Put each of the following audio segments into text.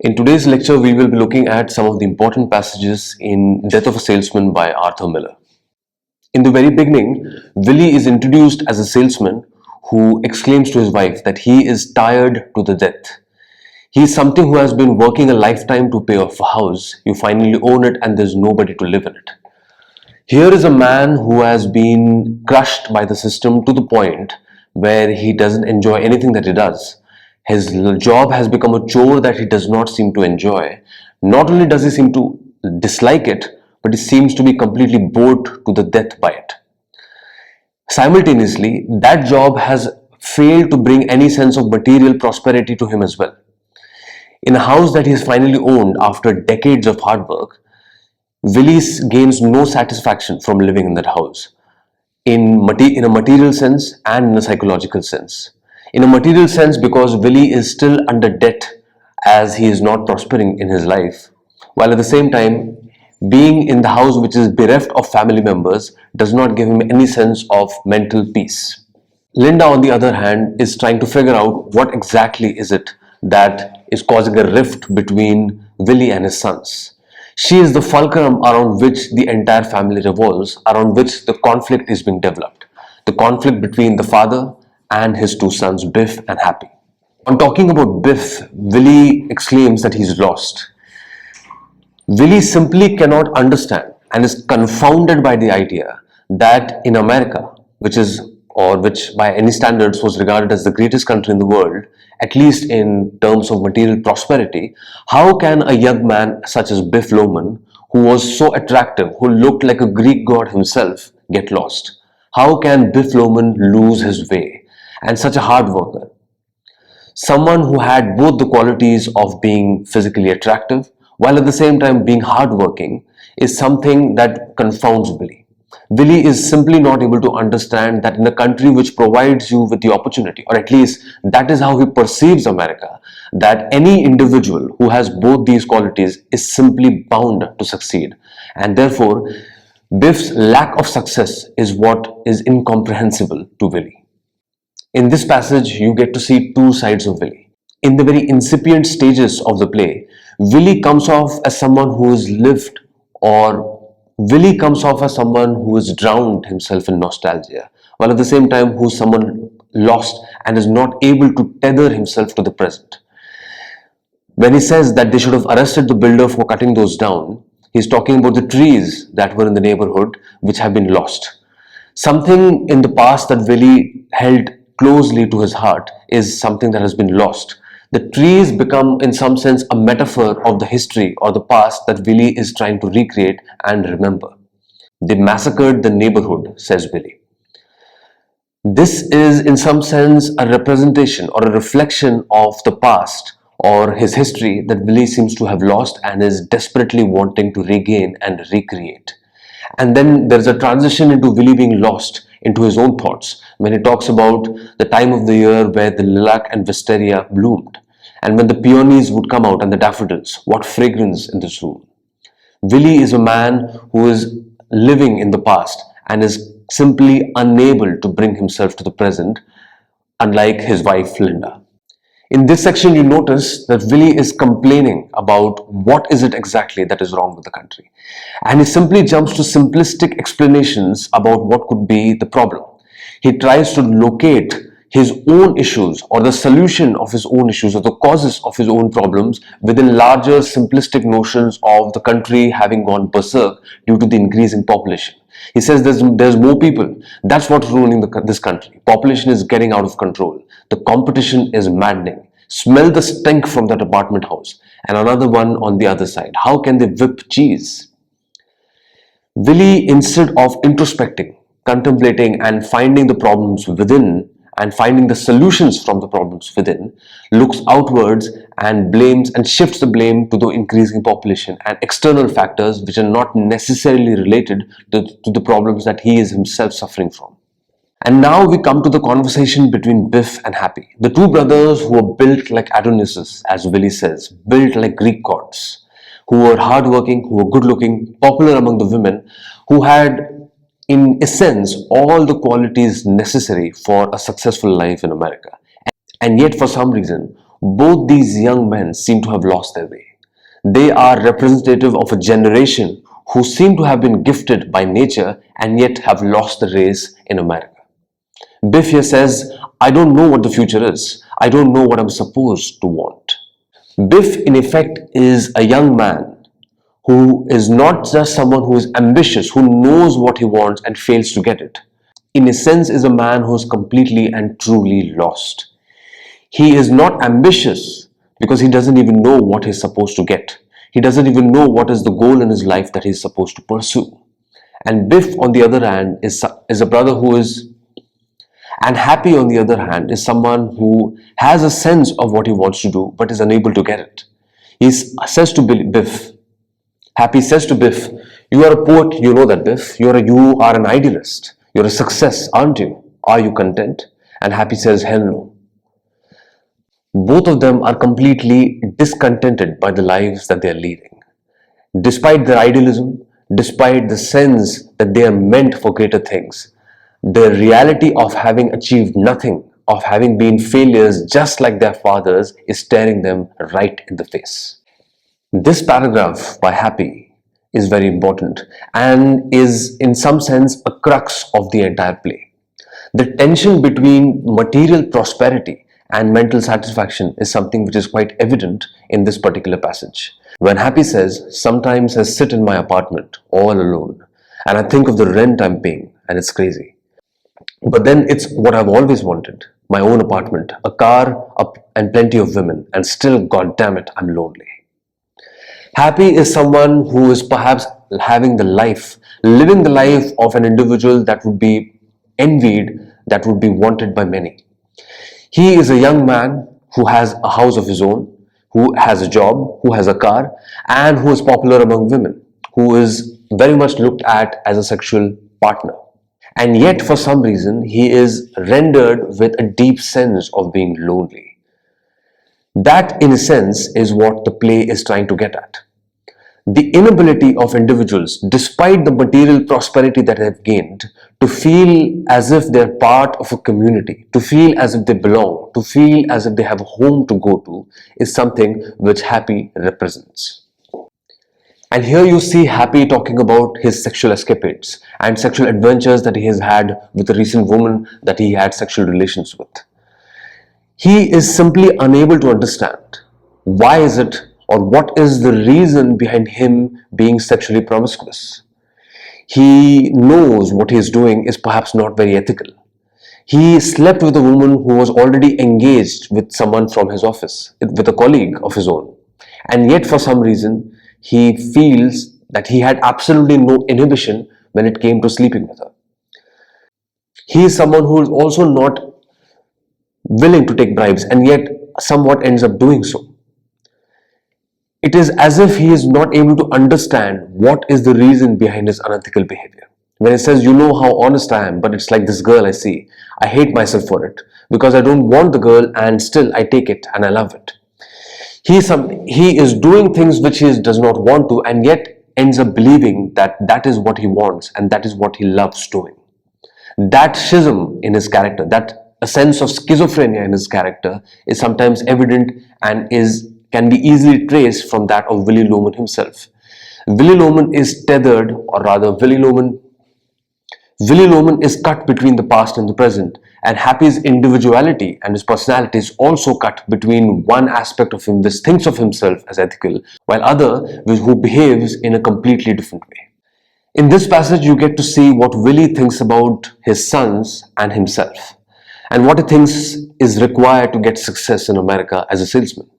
In today's lecture, we will be looking at some of the important passages in Death of a Salesman by Arthur Miller. In the very beginning, Willie is introduced as a salesman who exclaims to his wife that he is tired to the death. He is something who has been working a lifetime to pay off a house. You finally own it and there's nobody to live in it. Here is a man who has been crushed by the system to the point where he doesn't enjoy anything that he does. His job has become a chore that he does not seem to enjoy. Not only does he seem to dislike it, but he seems to be completely bored to the death by it. Simultaneously, that job has failed to bring any sense of material prosperity to him as well. In a house that he has finally owned after decades of hard work, Willie gains no satisfaction from living in that house, in a material sense and in a psychological sense. In a material sense, because Willie is still under debt as he is not prospering in his life, while at the same time, being in the house which is bereft of family members does not give him any sense of mental peace. Linda, on the other hand, is trying to figure out what exactly is it that is causing a rift between Willie and his sons. She is the fulcrum around which the entire family revolves, around which the conflict is being developed. The conflict between the father and his two sons, Biff and Happy. On talking about Biff, Willie exclaims that he's lost. Willie simply cannot understand and is confounded by the idea that in America, which by any standards was regarded as the greatest country in the world, at least in terms of material prosperity, how can a young man such as Biff Loman, who was so attractive, who looked like a Greek god himself, get lost? How can Biff Loman lose his way? And such a hard worker. Someone who had both the qualities of being physically attractive, while at the same time being hardworking, is something that confounds Willie. Willie is simply not able to understand that in a country which provides you with the opportunity, or at least that is how he perceives America, that any individual who has both these qualities is simply bound to succeed. And therefore, Biff's lack of success is what is incomprehensible to Willie. In this passage, you get to see two sides of Willie. In the very incipient stages of the play, Willie comes off as someone who has lived, or Willie comes off as someone who has drowned himself in nostalgia, while at the same time who's someone lost and is not able to tether himself to the present. When he says that they should have arrested the builder for cutting those down, he's talking about the trees that were in the neighborhood which have been lost. Something in the past that Willie held closely to his heart is something that has been lost. The trees become, in some sense, a metaphor of the history or the past that Willie is trying to recreate and remember. They massacred the neighborhood, says Willie. This is, in some sense, a representation or a reflection of the past or his history that Willie seems to have lost and is desperately wanting to regain and recreate. And then there's a transition into Willie being lost into his own thoughts when he talks about the time of the year where the lilac and wisteria bloomed, and when the peonies would come out and the daffodils, what fragrance in this room. Willie is a man who is living in the past and is simply unable to bring himself to the present, unlike his wife Linda. In this section, you notice that Willie is complaining about what is it exactly that is wrong with the country. And he simply jumps to simplistic explanations about what could be the problem. He tries to locate his own issues or the solution of his own issues or the causes of his own problems within larger simplistic notions of the country having gone berserk due to the increasing population. He says there's more people. That's what's ruining this country. Population is getting out of control. The competition is maddening. Smell the stink from that apartment house. And another one on the other side. How can they whip cheese? Willie, instead of introspecting, contemplating and finding the problems within and finding the solutions from the problems within, looks outwards and blames and shifts the blame to the increasing population and external factors which are not necessarily related to the problems that he is himself suffering from. And now we come to the conversation between Biff and Happy, the two brothers who were built like Adonises, as Willie says, built like Greek gods, who were hardworking, who were good looking, popular among the women, who had in essence all the qualities necessary for a successful life in America. And yet for some reason, Both these young men seem to have lost their way. They are representative of a generation who seem to have been gifted by nature and yet have lost the race in America. Biff here says, I don't know what the future is. I don't know what I'm supposed to want. Biff, in effect, is a young man who is not just someone who is ambitious, who knows what he wants and fails to get it. In a sense, is a man who is completely and truly lost. He is not ambitious because he doesn't even know what he's supposed to get. He doesn't even know what is the goal in his life that he's supposed to pursue. And Biff, on the other hand, is a brother who is, and Happy, on the other hand, is someone who has a sense of what he wants to do but is unable to get it. He says to Biff, Happy says to Biff, you are a poet, you know that, Biff. You are an idealist. You're a success, aren't you? Are you content? And Happy says, hell no. Both of them are completely discontented by the lives that they are leading. Despite their idealism, despite the sense that they are meant for greater things, the reality of having achieved nothing, of having been failures just like their fathers, is staring them right in the face. This paragraph by Happy is very important and is in some sense a crux of the entire play. The tension between material prosperity and mental satisfaction is something which is quite evident in this particular passage. When Happy says, sometimes I sit in my apartment all alone and I think of the rent I'm paying and it's crazy. But then it's what I've always wanted, my own apartment, a car, and plenty of women, and still, god damn it, I'm lonely. Happy is someone who is perhaps living the life of an individual that would be envied, that would be wanted by many. He is a young man who has a house of his own, who has a job, who has a car, and who is popular among women, who is very much looked at as a sexual partner. And yet, for some reason, he is rendered with a deep sense of being lonely. That, in a sense, is what the play is trying to get at. The inability of individuals, despite the material prosperity that they have gained, to feel as if they're part of a community, to feel as if they belong, to feel as if they have a home to go to, is something which Happy represents. And here you see Happy talking about his sexual escapades and sexual adventures that he has had with a recent woman that he had sexual relations with. He is simply unable to understand why is it or what is the reason behind him being sexually promiscuous. He knows what he is doing is perhaps not very ethical. He slept with a woman who was already engaged with someone from his office, with a colleague of his own. And yet, for some reason, he feels that he had absolutely no inhibition when it came to sleeping with her. He is someone who is also not willing to take bribes and yet somewhat ends up doing so. It is as if he is not able to understand what is the reason behind his unethical behavior. When he says, you know how honest I am, but it's like this girl I see. I hate myself for it because I don't want the girl and still I take it and I love it. He is doing things which he does not want to and yet ends up believing that that is what he wants and that is what he loves doing. That schism in his character, that a sense of schizophrenia in his character is sometimes evident and can be easily traced from that of Willy Loman himself. Willy Loman is tethered, or rather Willy Loman is cut between the past and the present, and Happy's individuality and his personality is also cut between one aspect of him which thinks of himself as ethical, while other who behaves in a completely different way. In this passage, you get to see what Willy thinks about his sons and himself, and what he thinks is required to get success in America as a salesman.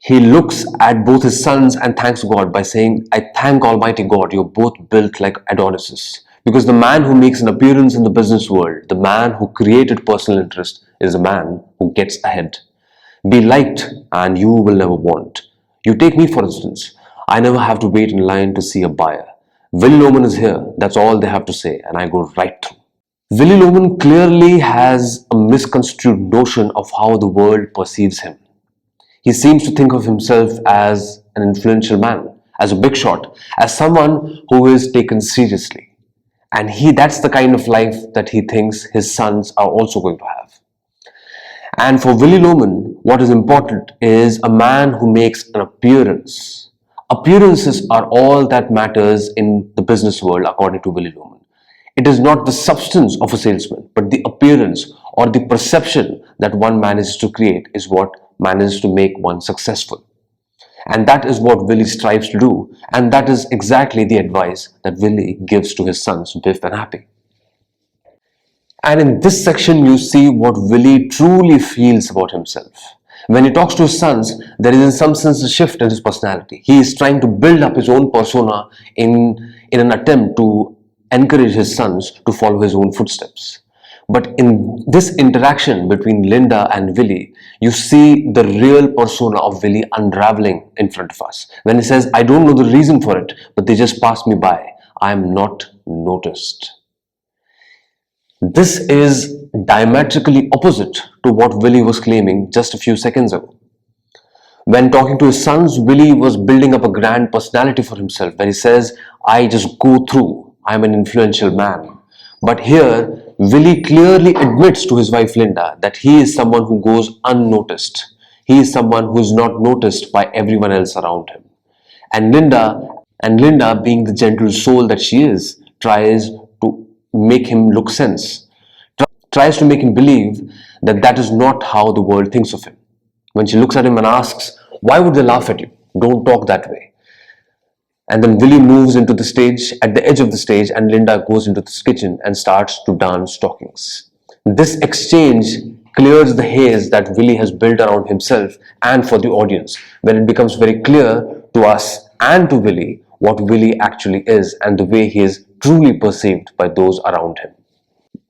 He looks at both his sons and thanks God by saying, I thank Almighty God, you're both built like Adonises. Because the man who makes an appearance in the business world, the man who created personal interest, is a man who gets ahead. Be liked and you will never want. You take me for instance. I never have to wait in line to see a buyer. Willy Loman is here, that's all they have to say, and I go right through. Willy Loman clearly has a misconstrued notion of how the world perceives him. He seems to think of himself as an influential man, as a big shot, as someone who is taken seriously. And that's the kind of life that he thinks his sons are also going to have. And for Willy Loman, what is important is a man who makes an appearance. Appearances are all that matters in the business world, according to Willy Loman. It is not the substance of a salesman, but the appearance or the perception that one manages to create is what manages to make one successful. And that is what Willy strives to do, and that is exactly the advice that Willy gives to his sons, Biff and Happy. And in this section, you see what Willy truly feels about himself. When he talks to his sons, there is in some sense a shift in his personality. He is trying to build up his own persona in an attempt to encourage his sons to follow his own footsteps. But in this interaction between Linda and Willy, you see the real persona of Willy unraveling in front of us. When he says, I don't know the reason for it, but they just passed me by. I am not noticed. This is diametrically opposite to what Willy was claiming just a few seconds ago. When talking to his sons, Willy was building up a grand personality for himself where he says, I just go through, I'm an influential man. But here, Willy clearly admits to his wife Linda that he is someone who goes unnoticed. He is someone who is not noticed by everyone else around him. And Linda, being the gentle soul that she is, tries to make him look sense, tries to make him believe that that is not how the world thinks of him. When she looks at him and asks, why would they laugh at you? Don't talk that way. And then Willy moves into the stage, at the edge of the stage, and Linda goes into the kitchen and starts to dance stockings. This exchange clears the haze that Willy has built around himself and for the audience, when it becomes very clear to us and to Willy what Willy actually is and the way he is truly perceived by those around him.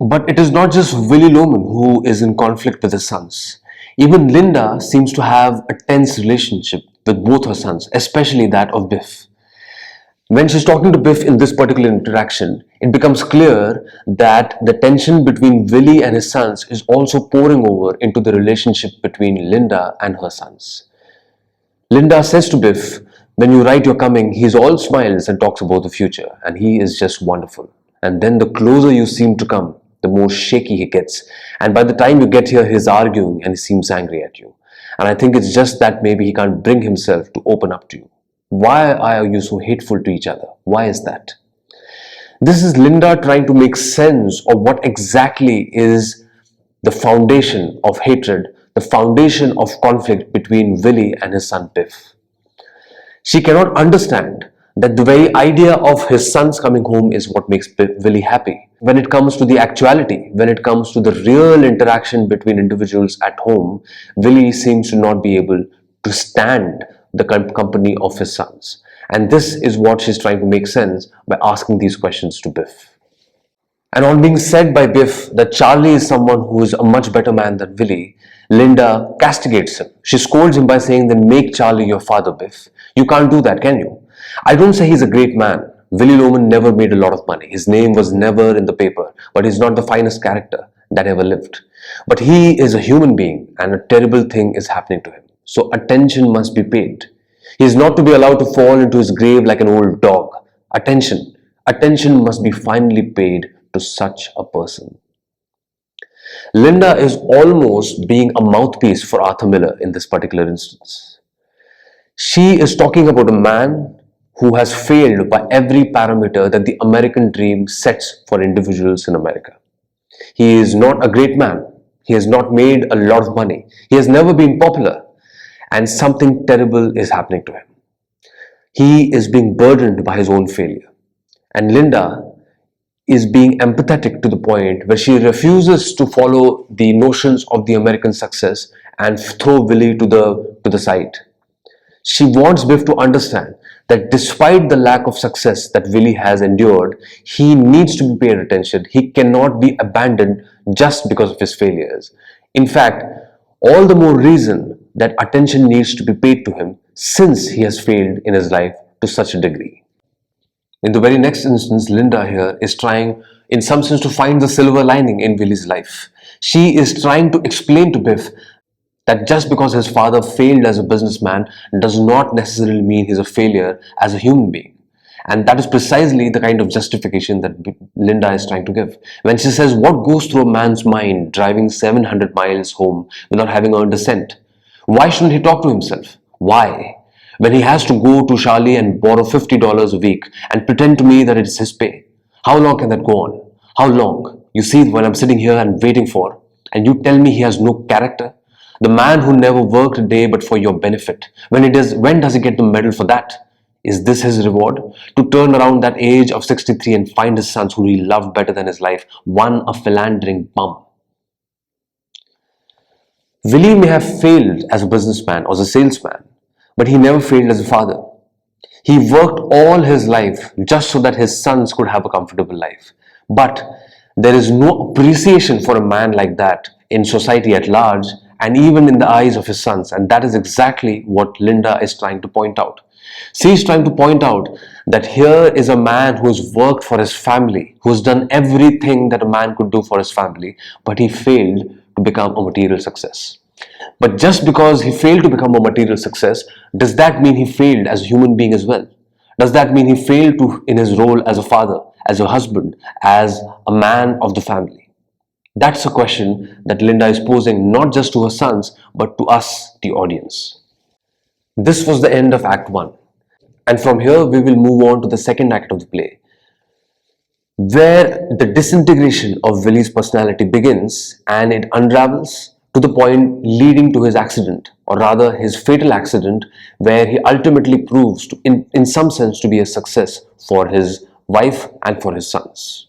But it is not just Willy Loman who is in conflict with his sons. Even Linda seems to have a tense relationship with both her sons, especially that of Biff. When she's talking to Biff in this particular interaction, it becomes clear that the tension between Willy and his sons is also pouring over into the relationship between Linda and her sons. Linda says to Biff, when you write you're coming, he's all smiles and talks about the future, and he is just wonderful. And then the closer you seem to come, the more shaky he gets. And by the time you get here, he's arguing and he seems angry at you. And I think it's just that maybe he can't bring himself to open up to you. Why are you so hateful to each other? Why is that? This is Linda trying to make sense of what exactly is the foundation of hatred, the foundation of conflict between Willy and his son Biff. She cannot understand that the very idea of his sons coming home is what makes Willy happy. When it comes to the actuality, when it comes to the real interaction between individuals at home, Willy seems to not be able to stand the company of his sons. And this is what she's trying to make sense by asking these questions to Biff. And on being said by Biff that Charlie is someone who is a much better man than Willy, Linda castigates him. She scolds him by saying, then make Charlie your father, Biff. You can't do that, can you? I don't say he's a great man. Willy Loman never made a lot of money. His name was never in the paper, but he's not the finest character that ever lived. But he is a human being and a terrible thing is happening to him. So attention must be paid. He is not to be allowed to fall into his grave like an old dog. Attention must be finally paid to such a person. Linda is almost being a mouthpiece for Arthur Miller in this particular instance. She is talking about a man who has failed by every parameter that the American dream sets for individuals in America. He is not a great man. He has not made a lot of money. He has never been popular. And something terrible is happening to him. He is being burdened by his own failure. And Linda is being empathetic to the point where she refuses to follow the notions of the American success and throw Willy to the side. She wants Biff to understand that despite the lack of success that Willy has endured, he needs to be paid attention. He cannot be abandoned just because of his failures. In fact, all the more reason that attention needs to be paid to him since he has failed in his life to such a degree. In the very next instance, Linda here is trying in some sense to find the silver lining in Willy's life. She is trying to explain to Biff that just because his father failed as a businessman does not necessarily mean he's a failure as a human being. And that is precisely the kind of justification that Linda is trying to give. When she says, what goes through a man's mind driving 700 miles home without having earned a cent? Why shouldn't he talk to himself? Why? When he has to go to Charlie and borrow $50 a week and pretend to me that it's his pay. How long can that go on? How long? You see, when I'm sitting here and waiting for, and you tell me he has no character? The man who never worked a day but for your benefit. When does he get the medal for that? Is this his reward? To turn around that age of 63 and find his sons who he loved better than his life, one a philandering bum. Willie may have failed as a businessman or as a salesman, but he never failed as a father. He worked all his life just so that his sons could have a comfortable life. But there is no appreciation for a man like that in society at large and even in the eyes of his sons. And that is exactly what Linda is trying to point out. She is trying to point out that here is a man who has worked for his family, who has done everything that a man could do for his family, but he failed to become a material success. But just because he failed to become a material success, does that mean he failed as a human being as well? Does that mean he failed in his role as a father, as a husband, as a man of the family? That's a question that Linda is posing not just to her sons, but to us, the audience. This was the end of Act 1. And from here, we will move on to the second act of the play, where the disintegration of Willie's personality begins and it unravels to the point leading to his accident, or rather his fatal accident, where he ultimately proves to, in some sense, to be a success for his wife and for his sons.